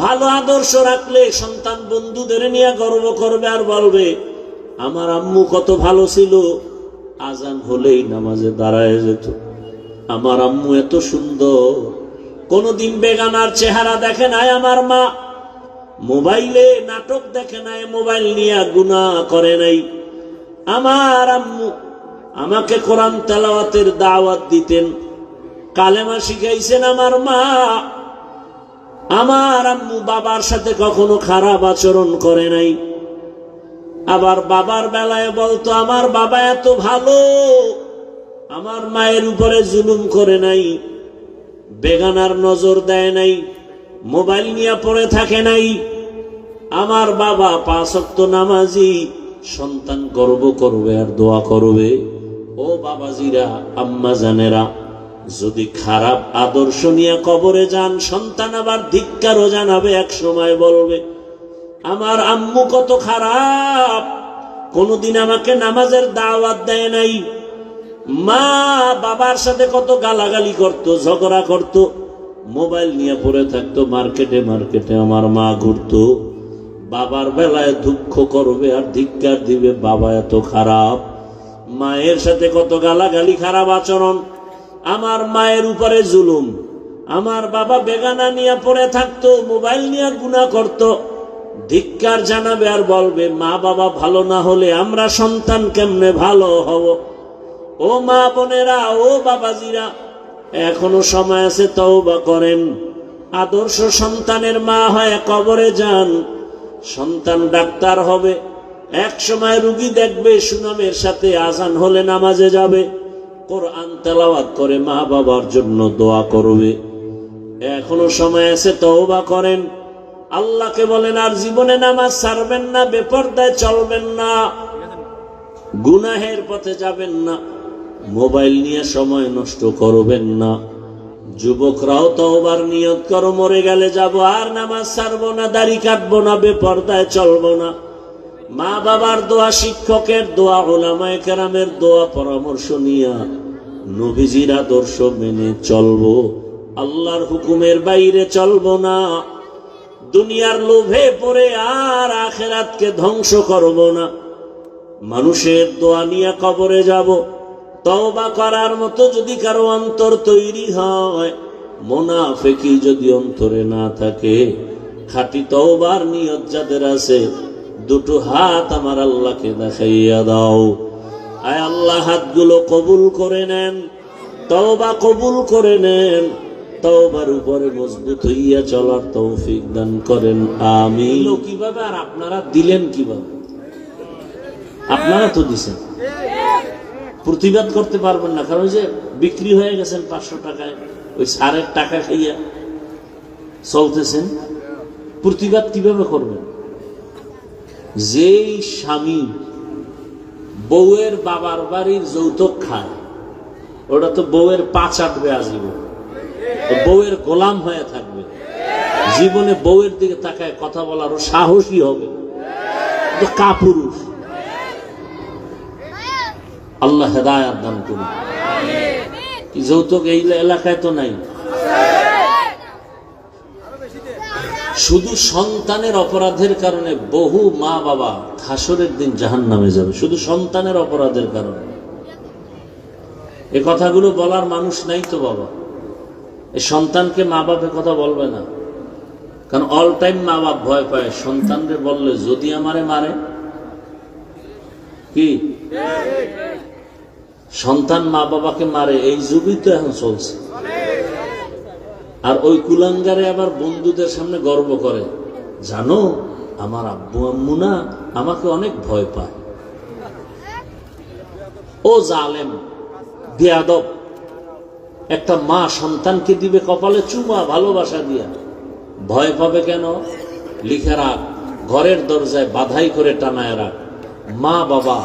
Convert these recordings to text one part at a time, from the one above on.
ভালো আদর্শ রাখলে সন্তান বন্ধুদের নিয়ে গর্ব করবে আর বলবে আমার আম্মু কত ভালো ছিল, আজান হলেই নামাজে দাঁড়ায় যেত, আমার আম্মু এত সুন্দর, কোনদিন বেগানার চেহারা দেখে নাই আমার মা, মোবাইলে নাটক দেখে নাই, মোবাইল নিয়ে গুনাহ করে নাই, আমার আম্মু আমাকে কোরআন তেলাওয়াতের দাওয়াত দিতেন, কালেমা শিখাইছেন আমার মা, আমার আম্মু বাবার সাথে কখনো খারাপ আচরণ করে নাই। আবার বাবার বেলায় বলতো আমার বাবা এত ভালো, আমার মায়ের উপরে জুলুম করে নাই, বেগানার নজর দেয় নাই, মোবাইল নিয়ে পড়ে থাকে নাই, আমার বাবা 5 ওয়াক্ত নামাজি। সন্তান গর্ব করবে আর দোয়া করবে। ও বাবাজিরা, আম্মা জানেরা, যদি খারাপ আদর্শ নিয়ে কবরে যান, সন্তান আবার ধিক্কারও জানাবে, এক সময় বলবে আমার আম্মু কত খারাপ, কোনদিন আমাকে নামাজের দাওয়াত দেয় নাই, মা বাবার সাথে কত গালাগালি করত, ঝগড়া করত, মোবাইল নিয়ে পড়ে থাকতো, মার্কেটে মার্কেটে আমার মা ঘুরতো। বাবার বেলায় দুঃখ করবে আর ধিক্কার দিবে, বাবা এত খারাপ, মায়ের সাথে কত গালাগালি, খারাপ আচরণ, আমার মায়ের উপরে জুলুম, আমার বাবা বেগানা নিয়ে পড়ে থাকতো, মোবাইল নিয়ে গুনাহ করত, ধিক্কার জানাবে আর বলবে মা বাবা ভালো না হলে আমরা সন্তান কেমনে ভালো হব। ও মা বোনেরা, ও বাবাজিরা, এখনো সময় আছে, তওবা করেন, আদর্শ সন্তানের মা হয় কবরে যান, সন্তান ডাক্তার হবে, এক সময় রুগী দেখবে, সুনামের সাথে আজান হলে নামাজে যাবে, কোরআন তেলাওয়াত করে মা বাবার জন্য দোয়া করবে। এখনো সময় আছে, তওবা করেন, আল্লাহকে বলেন আর জীবনে নামাজ ছাড়বেন না, বেপরদায় চলবেন না, গুনাহের পথে যাবেন না, মোবাইল নিয়ে সময় নষ্ট করবেন না। যুবকরাও তওবার নিয়ত করো, মরে গেলে যাব, আর নামাজ ছাড়বো না, দাড়ি কাটবো না, বেপরদায় চলবো না। মা বাবার দোয়া, শিক্ষকের দোয়া, উলামায়ে কেরামের দোয়া, পরামর্শ নিয়া নবীজির আদর্শ মেনে চলবো, আল্লাহর হুকুমের বাইরে চলবো না, দুনিয়ার লোভে পড়ে আর আখিরাতকে ধ্বংস করব না। মানুষের দোয়া নিয়ে কবরে যাব। তওবা করার মতো যদি কারো অন্তর তৈরি হয়, মুনাফিকি যদি অন্তরে না থাকে, খাঁটি তওবার নিয়ত যাদের আছে, দুটো হাত আমার আল্লাহকে দেখাইয়া দাও। আয় আল্লাহ, হাতগুলো কবুল করে নেন, তওবা কবুল করে নেন, তওবার উপরে মজবুত হইয়া চলার তৌফিক দান করেন, আমিন। কিভাবে আর আপনারা দিলেন কিভাবে? আপনারা তো দিছেন, প্রতিবাদ করতে পারবেন না, কারণ যে বিক্রি হয়ে গেছেন 500 টাকায়, ওই সারের টাকা খাইয়া চলতেছেন, প্রতিবাদ কিভাবে করবেন? যেই স্বামী বউয়ের বাবার বাড়ির যৌতুক খায়, ওটা তো বউয়ের পা চাটবে আজীবন, বউয়ের গোলাম হয়ে থাকবে, জীবনে বউয়ের দিকে তাকায় কথা বলারও সাহসী হবে, কাপুরুষ। আল্লাহ হেদায়েত দান করুন। কি যৌতুক এই এলাকায় তো নাই? শুধু সন্তানের অপরাধের কারণে বহু মা বাবা হাসরের দিন জাহান্নামে যাবে, শুধু সন্তানের অপরাধের কারণে। এই কথাগুলো বলার মানুষ নাই তো বাবা। এই সন্তানকে মা বাপে কথা বলবে না, কারণ অল টাইম মা বাপ ভয় পায় সন্তানরে বললে যদি আমারে মারে। কি সন্তান মা বাবাকে মারে, এই যুগই তো এখন চলছে। আর ওই কুলাঙ্গারে আবার বন্ধুদের সামনে গর্ব করে, জানো আমার আব্বু আম্মু না আমাকে অনেক ভয় পায়। ও জালেম, বেয়াদব, একটা মা সন্তানকে দিবে কপালে চুমা ভালোবাসা দিয়া, ভয় পাবে কেন? লিখে রাখ, ঘরের দরজায় বাধাই করে টানায় রাখ, মা বাবা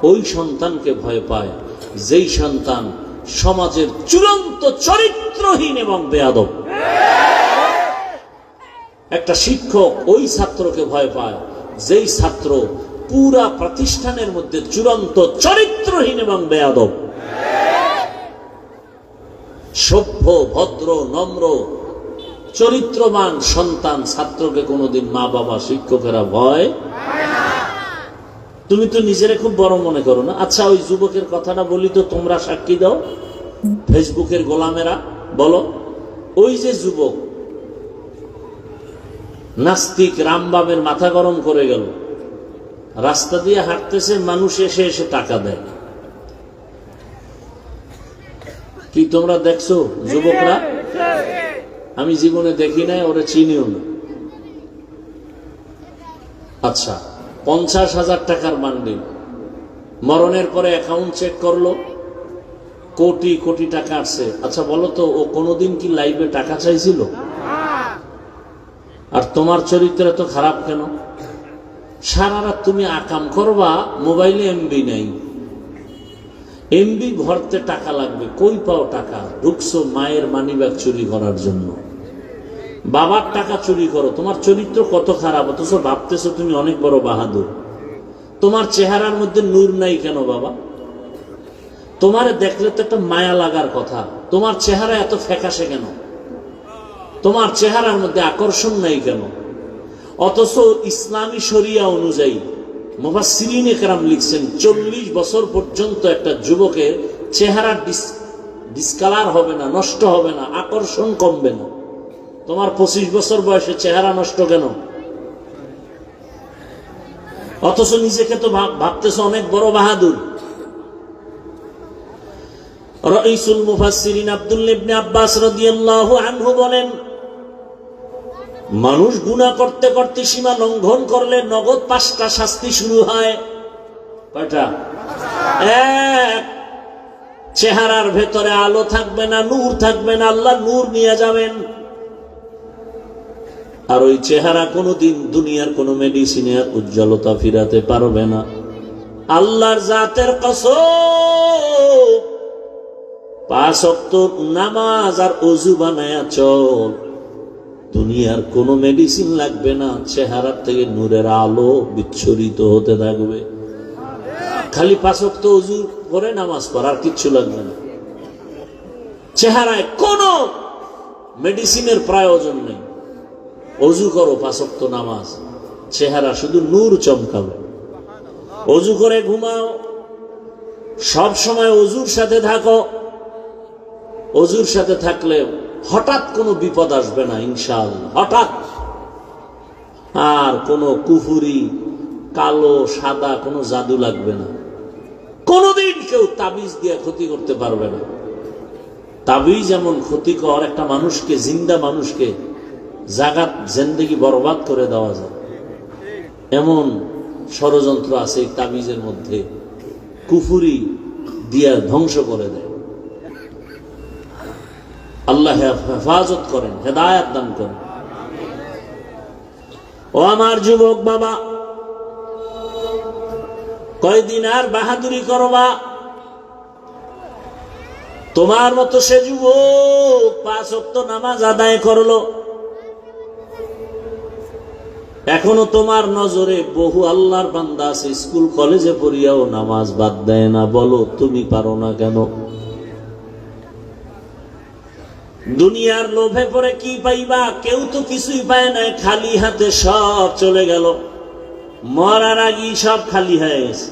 ওই সন্তানকে ভয় পায় যেই সন্তান সমাজের চূড়ান্ত চরিত্রহীন এবং বেয়াদব। একটা শিক্ষক ওই ছাত্রকে ভয় পায় যেই ছাত্র পুরা প্রতিষ্ঠানের মধ্যে চূড়ান্ত চরিত্রহীন এবং বেয়াদব। সভ্য, ভদ্র, নম্র চরিত্রবান সন্তান ছাত্রকে কোনোদিন মা বাবা শিক্ষকেরা ভয়। তুমি তো নিজেরে খুব বড় মনে করো না। আচ্ছা, ওই যুবকের কথাটা বলি তো, তোমরা সাক্ষী দাও, ফেসবুকের গোলামেরা বলো। ওই যে যুবক নাস্তিক রামবামের মাথা গরম করে গেল, রাস্তা দিয়ে হাঁটতেছে, মানুষ এসে এসে টাকা দেয়। কি তোমরা দেখছো যুবকরা? আমি জীবনে দেখি নাই, ওরা চিনিও না। আচ্ছা, 50,000 টাকার বান্ডিল, মরণের পরে অ্যাকাউন্ট চেক করলো, কোটি কোটি টাকা আসছে। আচ্ছা বলো তো, ও কোনোদিন কি লাইভে টাকা চাইছিল? আর তোমার চরিত্র এত খারাপ কেন? সারা রাত তুমি আকাম করবা, মোবাইলে এমবি নাই, এমবি ভরতে টাকা লাগবে, কই পাও টাকা? ঢুকছো মায়ের মানিব্যাগ চুরি করার জন্য, বাবার টাকা চুরি করো। তোমার চরিত্র কত খারাপ, অথচ ভাবতেছো তুমি অনেক বড় বাহাদুর। তোমার চেহারার মধ্যে নূর নাই কেন বাবা? তোমারে দেখলে তো একটা মায়া লাগার কথা। তোমার চেহারা এত ফ্যাকাশে কেন? তোমার চেহারার মধ্যে আকর্ষণ নাই কেন? অথচ ইসলামী শরিয়া অনুযায়ী মুফাসসিরিনে কেরাম লিখছেন 40 বছর পর্যন্ত একটা যুবকের চেহারা ডিসকালার হবে না, নষ্ট হবে না, আকর্ষণ কমবে না। তোমার 25 বছর বয়সে চেহারা নষ্ট কেন? অথচ নিজেকে তো ভাবতেছ অনেক বড় বাহাদুর। রাইসুল মুফাসসিরিন আব্দুল্লাহ ইবনে আব্বাস রাদিয়াল্লাহু আনহু বলেন, মানুষ গুনাহ করতে করতে সীমা লঙ্ঘন করলে নগদ 5টা শাস্তি শুরু হয়। কয়টা? এক, চেহারার ভেতরে আলো থাকবে না, নূর থাকবে না, আল্লাহ নূর নিয়ে যাবেন। আর ওই চেহারা কোনোদিন দুনিয়ার কোনো মেডিসিনে উজ্জ্বলতা ফিরাতে পারবে না। আল্লাহর জাতের কসম, 5 ওয়াক্ত নামাজ আর ওযু বানায়া চল, দুনিয়ার কোনো মেডিসিন লাগবে না, চেহারার থেকে নূরের আলো বিচ্ছুরিত হতে থাকবে। খালি 5 ওয়াক্ত ওযু করে নামাজ পড়ার কিচ্ছু লাগবে না। চেহারায় কোনো মেডিসিনের প্রয়োজন নেই। ওযু করো, 5 ওয়াক্ত নামাজ, চেহারা শুধু নূর চমকাবে। ওযু করে ঘুমাও, সব সময় ওযুর সাথে থাকো। ওযুর সাথে থাকলে হঠাৎ কোনো বিপদ আসবে না ইনশাআল্লাহ, হঠাৎ। আর কোনো কুফুরি, কালো সাদা কোনো জাদু লাগবে না। কোনোদিন কেউ তাবিজ দিয়ে ক্ষতি করতে পারবে না। তাবিজ যেমন ক্ষতিকর, একটা মানুষকে, জিন্দা মানুষকে জাগাত জিন্দেগি বরবাদ করে দেওয়া যায়, এমন ষড়যন্ত্র আছে এই তাবিজের মধ্যে, কুফুরি দিয়া ধ্বংস করে দেয়। আল্লাহ হেফাজত করেন, হেদায়েত দান করেন। ও আমার যুবক বাবা, কয়দিন আর বাহাদুরি করবা? তোমার মতো সে যুবক 5 ওয়াক্ত নামাজ আদায় করলো, এখনো তোমার নজরে বহু আল্লাহর বান্দা আছে স্কুল কলেজে পড়িয়াও নামাজ বাদ দেয় না। বলো তুমি পারো না কেন? দুনিয়ার লোভে পড়ে কি পাইবা? কেউ তো কিছুই পায় না, খালি হাতে সব চলে গেল। মরার আগেই সব খালি হয়ে গেছে,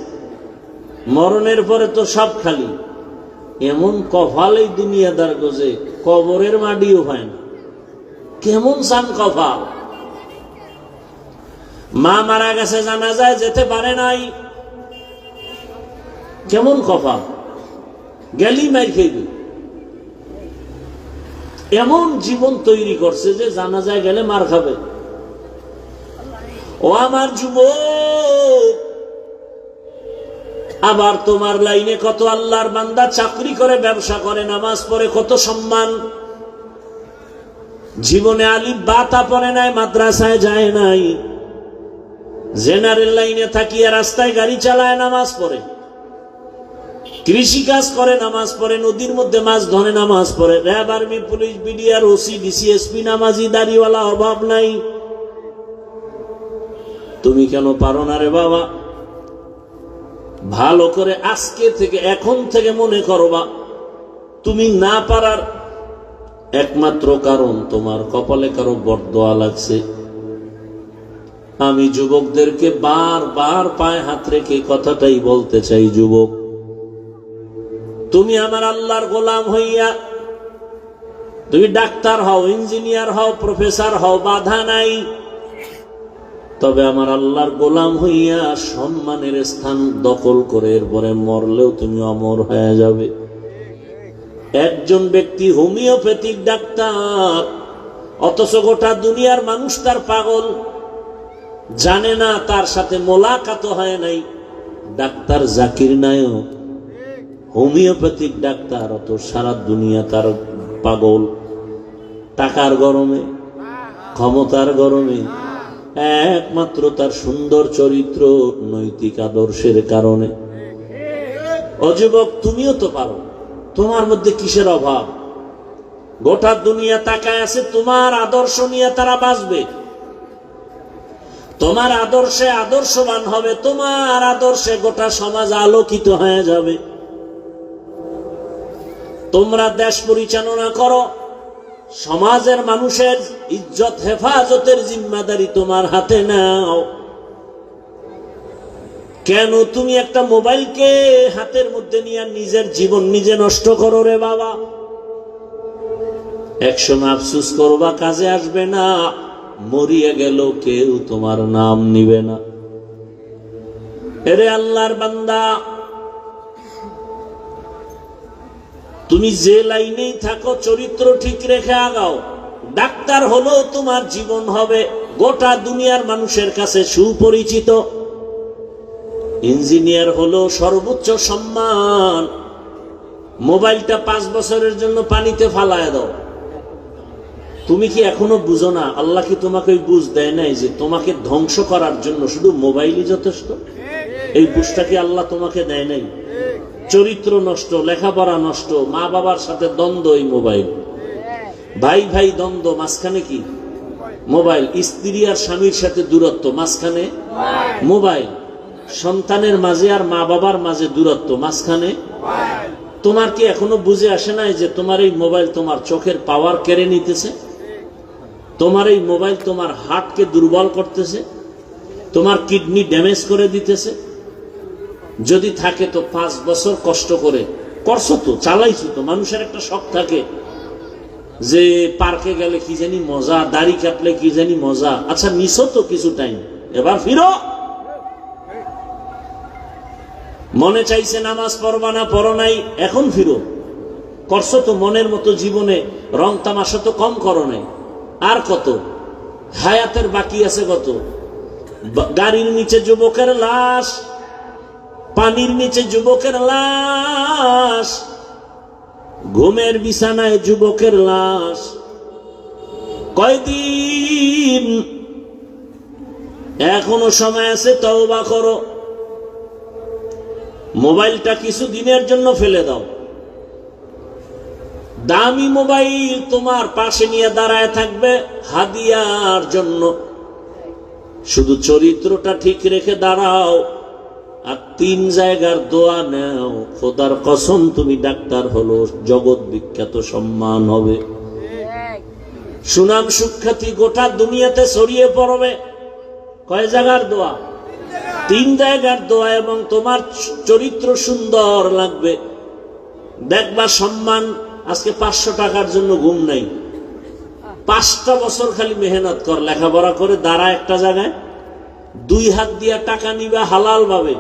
মরণের পরে তো সব খালি। এমন কপাল এই দুনিয়াদার গোজে, কবরের মাটিও হয় না। কেমন চান কপাল! মা মারা গেছে, জানাজায় যেতে পারে নাই, কেমন কপাল! গেলি মাই খেয়ে এমন জীবন তৈরি করছে যে জানাজায় গেলে মার খাবে। ও আমার যুবক, আবার তোমার লাইনে কত আল্লাহর বান্দা চাকরি করে, ব্যবসা করে, নামাজ পড়ে, কত সম্মান। জীবনে আলিফ বাতা পড়ে নাই, মাদ্রাসায় যায় নাই, জেনারেল লাইনে থাকিয়ে রাস্তায় গাড়ি চালায়, নামাজ পড়ে, কৃষি কাজ করে, নামাজ পড়ে, নদীর মধ্যে মাছ ধরে, নামাজ পড়ে, RAB, army, police, BDR, OC, DC SP নামাজি, দাড়িওয়ালা, অভাব নাই। তুমি কেন পারো না রে বাবা? ভালো করে আজকে থেকে, এখন থেকে মনে করবা, তুমি না পারার একমাত্র কারণ তোমার কপালে কারো বরদোয়া লাগছে। আমি যুবকদেরকে বারবার পায়ে হাত রেখে কথাটাই বলতে চাই, যুবক, তুমি আমার আল্লাহর গোলাম হইয়া তুমি ডাক্তার হও, ইঞ্জিনিয়ার হও, প্রফেসর হও, বাধা নাই। তবে আমার আল্লাহর গোলাম হইয়া সম্মানের স্থান দখল করে এরপরে মরলেও তুমি অমর হয়ে যাবে। একজন ব্যক্তি হোমিওপ্যাথিক ডাক্তার, অথচ গোটা দুনিয়ার মানুষ তার পাগল, জানে না, তার সাথে মোলাকাত হয় নাই। Doctor Zakir Naik homeopathic doctor, অত সারা দুনিয়া তার পাগল। টাকার গরমে, ক্ষমতার গরমে, একমাত্র তার সুন্দর চরিত্র, নৈতিক আদর্শের কারণে। অযুবক, তুমিও তো পারো, তোমার মধ্যে কিসের অভাব? গোটা দুনিয়া তাকায় আছে, তোমার আদর্শ নিয়ে তারা বাঁচবে, তোমার আদর্শে আদর্শবান হবে, তোমার আদর্শে গোটা সমাজ আলোকিত হয়ে যাবে। তোমরা দেশ পরিচালনা করো, সমাজের মানুষের ইজ্জত হেফাজতের জিম্মাদারি তোমার হাতে নাও। কেন তুমি একটা মোবাইলকে হাতের মধ্যে নিয়ে নিজের জীবন নিজে নষ্ট করো রে বাবা? একসময় আফসুস করবা, কাজে আসবে না। মরিয়া গেল কেউ তোমার নাম নিবে না। এরে আল্লাহর বান্দা, তুমি যে লাইনেই থাকো চরিত্র ঠিক রেখে আগাও। ডাক্তার হলো তোমার জীবন হবে গোটা দুনিয়ার মানুষের কাছে সুপরিচিত। ইঞ্জিনিয়ার হলো সর্বোচ্চ সম্মান। মোবাইলটা 5 বছরের জন্য পানিতে ফালায় দাও। তুমি কি এখনো বুঝো না? আল্লাহ কি তোমাকে ওই বুঝ দেয় নাই যে তোমাকে ধ্বংস করার জন্য শুধু মোবাইলই যথেষ্ট? এই বুঝটা কি আল্লাহ তোমাকে দেয় নাই? চরিত্র নষ্ট, লেখাপড়া নষ্ট, মা বাবার সাথে দ্বন্দ্ব, এই মোবাইল। ভাই ভাই দ্বন্দ্ব, মাঝখানে কি? মোবাইল। স্ত্রী আর স্বামীর সাথে দূরত্ব, মাঝখানে মোবাইল। সন্তানের মাঝে আর মা বাবার মাঝে দূরত্ব, মাঝখানে। তোমার কি এখনো বুঝে আসে নাই যে তোমার এই মোবাইল তোমার চোখের পাওয়ার কেড়ে নিতেছে? তোমার এই মোবাইল তোমার হার্টকে দুর্বল করতেছে, তোমার কিডনি ড্যামেজ করে দিতেছে। যদি থাকে তো 5 বছর কষ্ট করে করছো, তো চালাইছো তো। মানুষের একটা শখ থাকে যে পার্কে গেলে কি জানি মজা, দাড়ি কাটলে কি জানি মজা। আচ্ছা, নিছো তো কিছু টাইম, এবার ফিরো। মনে চাইছে নামাজ পড়বা না, পড়ো নাই, এখন ফিরো। করছো তো মনের মতো, জীবনে রং তামাশা তো কম করো নাই। আর কত হায়াতের বাকি আছে? কত? গাড়ির নিচে যুবকের লাশ, পানির নিচে যুবকের লাশ, ঘুমের বিছানায় যুবকের লাশ। কয়দিন এখনো সময় আছে, তওবা করো। মোবাইলটা কিছু দিনের জন্য ফেলে দাও। দামি মোবাইল তোমার পাশে নিয়ে দাঁড়ায় থাকবে হাদিয়ার জন্য। শুধু চরিত্রটা ঠিক রেখে দাঁড়াও, আর 3 জায়গার দোয়া নাও। খোদার কসম, তুমি ডাক্তার হলো, জগৎ বিখ্যাত সম্মান হবে, সুনাম সুখ্যাতি গোটা দুনিয়াতে ছড়িয়ে পড়বে। কয় জায়গার দোয়া? 3 জায়গার দোয়া। এবং তোমার চরিত্র সুন্দর লাগবে, দেখবা সম্মান। আজকে 500 টাকার জন্য ঘুম নাই। 5টা বছর খালি মেহনত কর, লেখাপড়া করে দাঁড়া একটা জায়গায়। 2 হাত দিয়া টাকা নিবা হালাল ভাবে,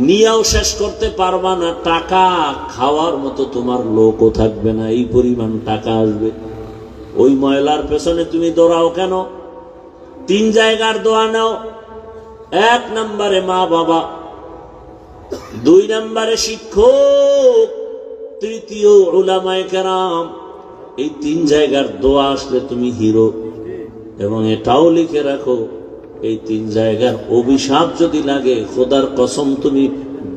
নিয়েও শেষ করতে পারবা না। টাকা খাওয়ার মতো তোমার লোকও থাকবে না, এই পরিমাণ টাকা আসবে। ওই ময়লার পেছনে তুমি দৌড়াও কেন? 3 জায়গার দোয়া নাও। 1 নম্বরে মা বাবা, 2 নম্বরে শিক্ষক, 3য় উলামায়ে কেরাম। এই 3 জায়গার দোয়া আসলে তুমি হিরো। এবং এটাও লিখে রাখো, এই 3 জায়গার অভিশাপ যদি লাগে, খোদার কসম তুমি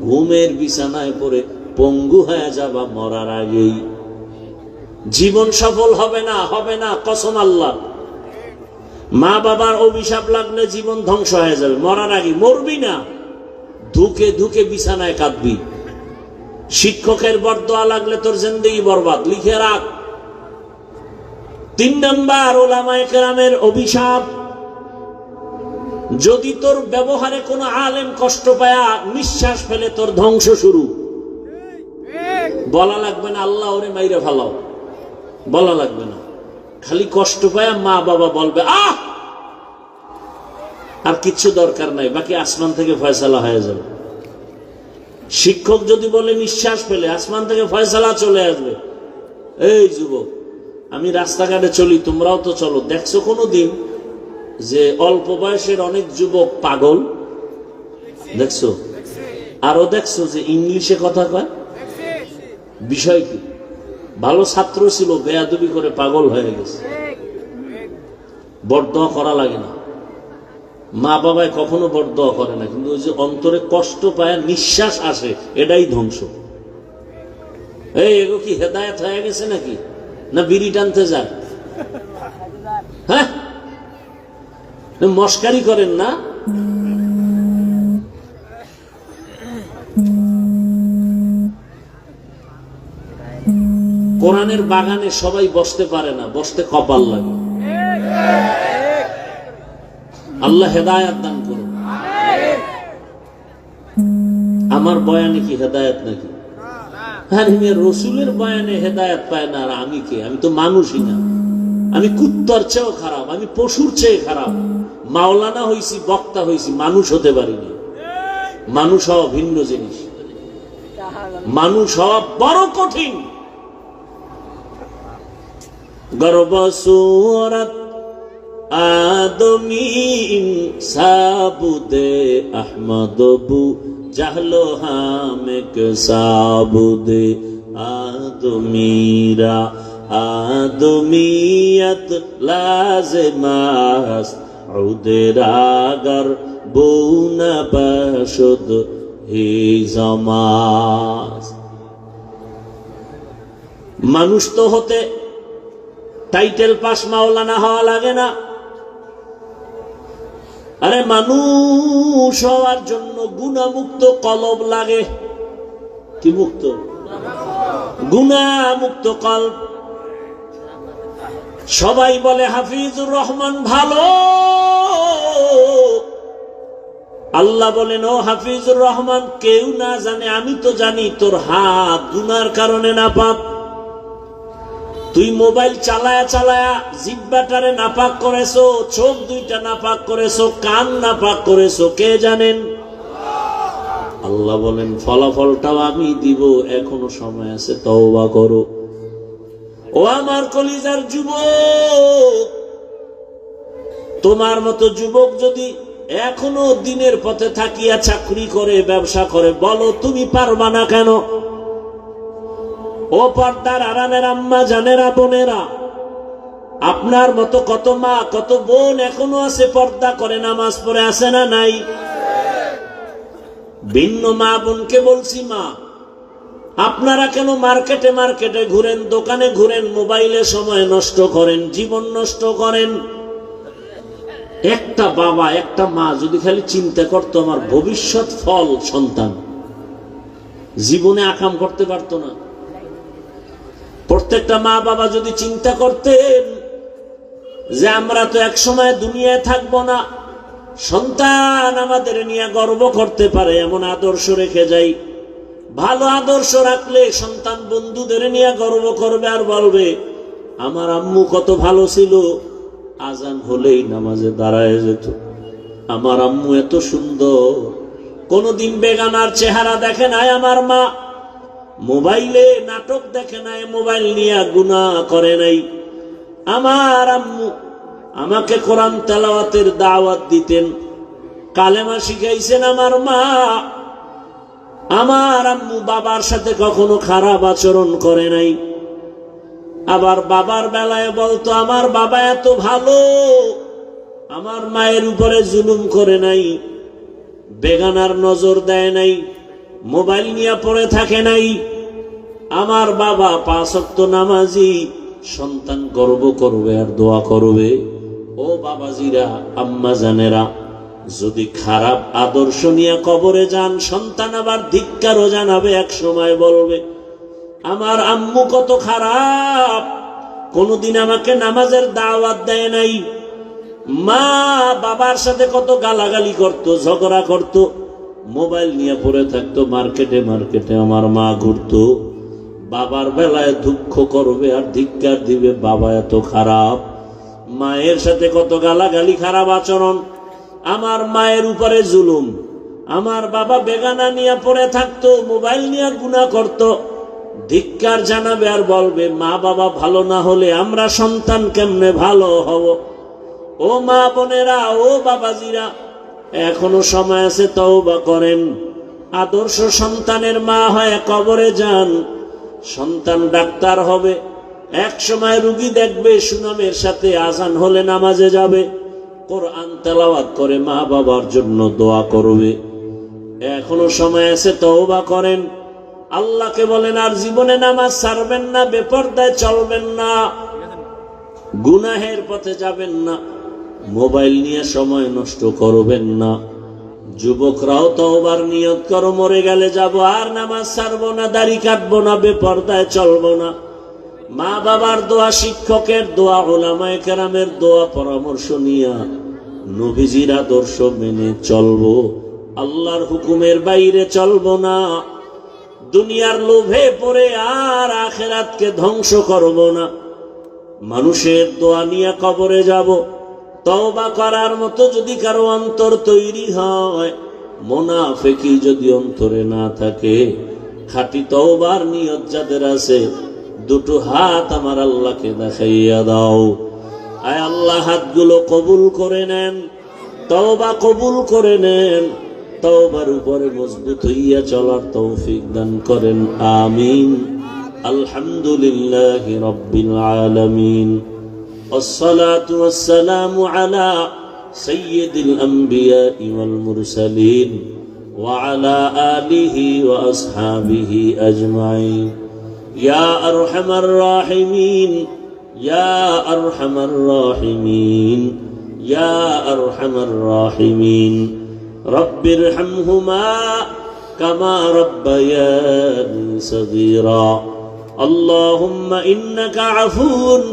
ঘুমের বিছানায় পড়ে পঙ্গু হয়ে যাবা মরার আগেই। জীবন সফল হবে না, হবে না, কসম আল্লাহ। মা বাবার অভিশাপ লাগলে জীবন ধ্বংস হয়ে যাবে মরার আগে। মরবি না, ধুকে ধুকে বিছানায় কাঁদবি। শিক্ষকের বরদোয়া লাগলে তোর জিন্দেগি বরবাদ। লিখে রাখ, তিন নাম্বার উলামায়ে কেরামের অভিশাপ, যদি তোর ব্যবহারে কোনো আলেম কষ্ট পায়া নিঃশ্বাস ফেলে তোর ধ্বংস শুরু। বলা লাগবে না আল্লাহ ওরে মাইরে ফালাও, বলা লাগবে না, খালি কষ্ট পায়া মা বাবা বলবে আহ, আর কিচ্ছু দরকার নাই, বাকি আসমান থেকে ফয়সালা হয়ে যাবে। শিক্ষক যদি বলে নিঃশ্বাস ফেলে, আসমান থেকে ফয়সালা চলে আসবে। এই যুবক, আমি রাস্তাঘাটে চলি, তোমরাও তো চলো, দেখছো কোনোদিন যে অল্প বয়সের অনেক যুবক পাগল? দেখছো? আরো দেখছো যে ইংলিশে কথা কয়? বিষয় কি? ভালো ছাত্র ছিল, বেয়াদবি করে পাগল হয়ে গেছে। বরদোয়া করা লাগে না, মা বাবায় কখনো বরদোয়া করে না, কিন্তু ওই যে অন্তরে কষ্ট পায়, নিঃশ্বাস আসে, এটাই ধ্বংস। এই এগো কি হেদায়েত হয়ে গেছে নাকি, না বিড়ি টানতে যায়? হ্যাঁ, মস্কারি করেন না। কোরআনের বাগানে সবাই বসতে পারে না, বসতে কপাল লাগে। আল্লাহ হেদায়েত দান করুন। আমার বয়ানে কি হেদায়েত নাকি? আর রসুলের বয়ানে হেদায়েত পায় না, আর আমি কে? আমি তো মানুষই না, আমি কুত্তার চেয়েও খারাপ, আমি পশুর চেয়ে খারাপ। মাওলানা হইছি, বক্তা হইছি, মানুষ হতে পারিনি। মানুষ হওয়া ভিন্ন জিনিস, মানুষ হওয়া বড় কঠিন। গর্ব সুরত আদমি সাবুদে আহমদ বু জাহলো হামেক সাবুদে আদমিরা আদমিয়ত লাজমাস উদরাগর বুনা বশুদ হি জামাস। মানুষ তো হতে টাইটেল পাস মাওলানা হওয়া লাগে না। আরে মানুষ হওয়ার জন্য গুণামুক্ত কলব লাগে। কি মুক্ত? গুণামুক্ত কলব। সবাই বলে হাফিজুর রহমান ভালো, আল্লাহ বলেন ও হাফিজুর রহমান, কেউ না জানে, আমি তো জানি তোর হাত গুনার কারণে নাপাক। তুই মোবাইল চালায়া চালায়া জিহ্বাটারে নাপাক করেছো, চোখ দুইটা নাপাক করেছো, কান নাপাক করেছো, কে জানেন? আল্লাহ বলেন ফলাফলটাও আমি দিব, এখনো সময় আছে, তওবা করো। ও আমার কলিজার যুবক, তোমার মতো যুবক যদি এখনো দিনের পথে থাকিয়া চাকরি করে, ব্যবসা করে, বলো তুমি পারবা না কেন? ও পর্দার আড়ালের আম্মা জানেরা, বোনেরা, আপনার মতো কত মা কত বোন এখনো আছে, পর্দা করে, নামাজ পড়ে, আছে না নাই? ভিন্ন মা বোনকে বলছি, মা আপনারা কেন মার্কেটে মার্কেটে ঘুরেন, দোকানে ঘুরেন, মোবাইলে সময় নষ্ট করেন, জীবন নষ্ট করেন? একটা বাবা একটা মা যদি খালি চিন্তা করতো আমার ভবিষ্যৎ ফল সন্তান, জীবনে আকাম করতে পারতো না। প্রত্যেকটা মা বাবা যদি চিন্তা করতেন যে আমরা তো এক সময় দুনিয়ায় থাকবো না, সন্তান আমাদের নিয়ে গর্ব করতে পারে এমন আদর্শ রেখে যাই। ভালো আদর্শ রাখলে সন্তান বন্ধুদের নিয়ে গর্ব করবে আর বলবে আমার আম্মু কত ভালো ছিল, আজান হলেই নামাজে দাঁড়ায় যেত, আমার আম্মু এত সুন্দর, কোনদিন বেগানার চেহারা দেখে নাই আমার মা, মোবাইলে নাটক দেখে নাই, মোবাইল নিয়ে গুনাহ করে নাই, আমার আম্মু আমাকে কোরআন তেলাওয়াতের দাওয়াত দিতেন, কালেমা শিখাইছেন আমার মা, আমার আম্মু বাবার সাথে কখনো খারাপ আচরণ করে নাই। আবার বাবার বেলায় বলতো আমার বাবা এত ভালো, আমার মায়ের উপরে জুলুম করে নাই, বেগানার নজর দেয় নাই, মোবাইল নিয়ে পড়ে থাকে নাই, আমার বাবা 5 ওয়াক্ত নামাজি। সন্তান গর্ব করবে আর দোয়া করবে। ও বাবাজিরা, আম্মা জানেরা, যদি খারাপ আদর্শ নিয়ে কবরে যান, সন্তান আবার ধিক্কারও জানাবে, এক সময় বলবে আমার আম্মু কত খারাপ, কোনদিন আমাকে নামাজের দাওয়াত দেয় নাই। মা বাবার সাথে কত গালাগালি করত, ঝগড়া করত, মোবাইল নিয়ে পড়ে থাকতো মার্কেটে মার্কেটে। আমার মা ঘুরতো, বাবার বেলায় দুঃখ করবে আর ধিক্কার দিবে, বাবা এত খারাপ। মায়ের সাথে কত গালাগালি, খারাপ আচরণ, আমার মায়ের উপরে জুলুম। আমার বাবা বেগানা নিয়ে পড়ে থাকতো, মোবাইল নিয়ে গুনাহ করত, ধিক্কার জানাবে আর বলবে মা বাবা ভালো না হলে আমরা সন্তান কেমনে ভালো হব। ও মা বোনেরা, ও বাবাজিরা, এখনো সময় আছে, তওবা করেন। আদর্শ সন্তানের মা হয় কবরে যান, সন্তান ডাক্তার হবে, এক সময় রুগী দেখবে সুনামের সাথে, আজান হলে নামাজে যাবে, কোরআন তেলাওয়াত করে মা বাবার জন্য দোয়া করবে। এখনো সময় আছে, তওবা করেন। আল্লাহকে বলেন আর জীবনে নামাজ ছাড়বেন না, বেপরদায় চলবেন না, গুনাহের পথে যাবেন না, মোবাইল নিয়ে সময় নষ্ট করবেন না। যুবকরাও তওবার নিয়ত করো, মরে গেলে যাব আর নামাজ ছাড়বো না, দাড়ি কাটবো না, বেপরদায় চলবো না। মা বাবার দোয়া, শিক্ষকের দোয়া, উলামায়ে কেরামের দোয়া পরামর্শ নিয়া নবীজির আদর্শ মেনে চলবো, আল্লাহর হুকুমের বাইরে চলবো না। দুনিয়ার লোভে পড়ে আর আখিরাতকে ধ্বংস করব না। মানুষের দোয়া নিয়ে কবরে যাব। তওবা করার মতো যদি কারো অন্তর তৈরি হয়, মুনাফিকি যদি অন্তরে না থাকে, খাঁটি তওবার নিয়ত যাদের আছে, দুটো হাত আমার আল্লাহকে দেখাইয়া দাও। আয় আল্লাহ, হাতগুলো কবুল করে নেন, তওবা কবুল করে নেন, তওবার উপরে মজবুত হইয়া চলার তৌফিক দান করেন, আমিন। আলহামদুলিল্লাহি রাব্বিল আলামিন। والصلاة والسلام على سيد الأنبياء والمرسلين وعلى آله وأصحابه أجمعين. يا أرحم الراحمين، يا أرحم الراحمين، يا أرحم الراحمين. رب ارحمهما كما ربياني صغيرا. اللهم إنك عفو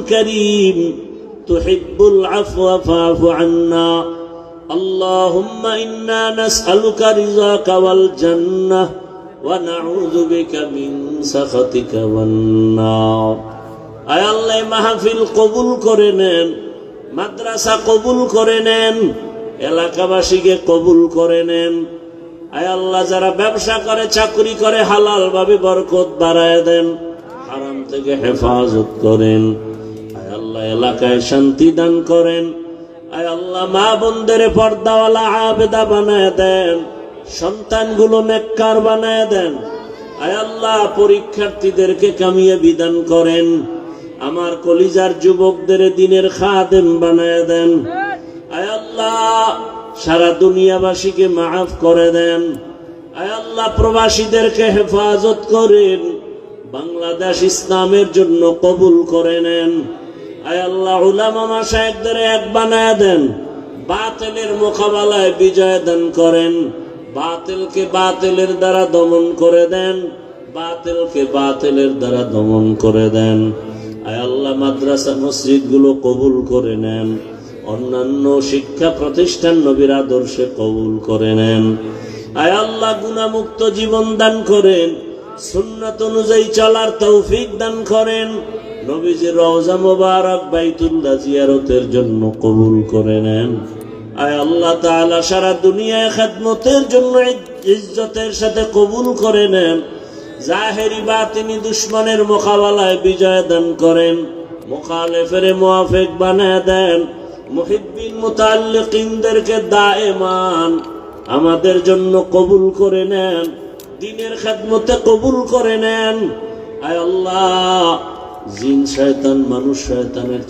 كريم تحب العفو فاعف عنا. اللهم إنا نسألك رضاك والجنة ونعوذ بك من سخطك والنار. আয় আল্লাহ, মাহফিল কবুল করে নেন, মাদ্রাসা কবুল করে নেন, এলাকাবাসীকে কবুল করে নেন। আয় আল্লাহ, যারা ব্যবসা করে, চাকরি করে, হালাল ভাবে বরকত বাড়ায় দেন, হারাম থেকে হেফাজত করেন। আয় আল্লাহ, এলাকায় শান্তি দান করেন। আয় আল্লাহ, মা বোনদের পর্দাওয়ালা আবেদা বানায় দেন, সন্তানগুলো নেককার বানায় দেন। আয় আল্লাহ, পরীক্ষার্থীদেরকে কামিয়াবি দান করেন। আমার কলিজার যুবকদের দিনের খাদেম বানায় দেন। আয় আল্লাহ, সারা দুনিয়াবাসীকে মাফ করে দেন। আয় আল্লাহ, প্রবাসীদেরকে হেফাজত করেন। বাংলাদেশ ইসলামের জন্য কবুল করে নেন। আয় আল্লাহ, উলামা মাশায়েখদের এক বানায় দেন, বাতিলের মোকাবেলায় বিজয় দান করেন। বাতিলকে বাতিলের দ্বারা দমন করে দেন, বাতিলকে বাতিলের দ্বারা দমন করে দেন। আয় আল্লাহ, মাদ্রাসা মসজিদ গুলো কবুল করে নেন। অন্যান্য শিক্ষা প্রতিষ্ঠান নবীর আদর্শে কবুল করে নেন। আয় আল্লাহ, গুনাহমুক্ত জীবন দান করেন, সুন্নাত অনুযায়ী চলার তৌফিক দান করেন। নবীজির রওজা মুবারক বাইতুল্লাহ জিয়ারতের জন্য কবুল করে নেন। আয় আল্লাহ তাআলা, সারা দুনিয়ায় খেদমতের জন্য ইজ্জতের সাথে কবুল করে নেন। জাহেরি বাতিনি দুশ্মনের মোকাবেলায় বিজয় দান করেন। মুখালেফের মুআফিক বানায় দেন। মুহিব্বিন মুতাআল্লিকিনদেরকে দায়েমান আমাদের জন্য কবুল করে নেন, দ্বীনের খেদমতে কবুল করে নেন। আয় আল্লাহ, জিন শয়তান মানুষ শয়তানের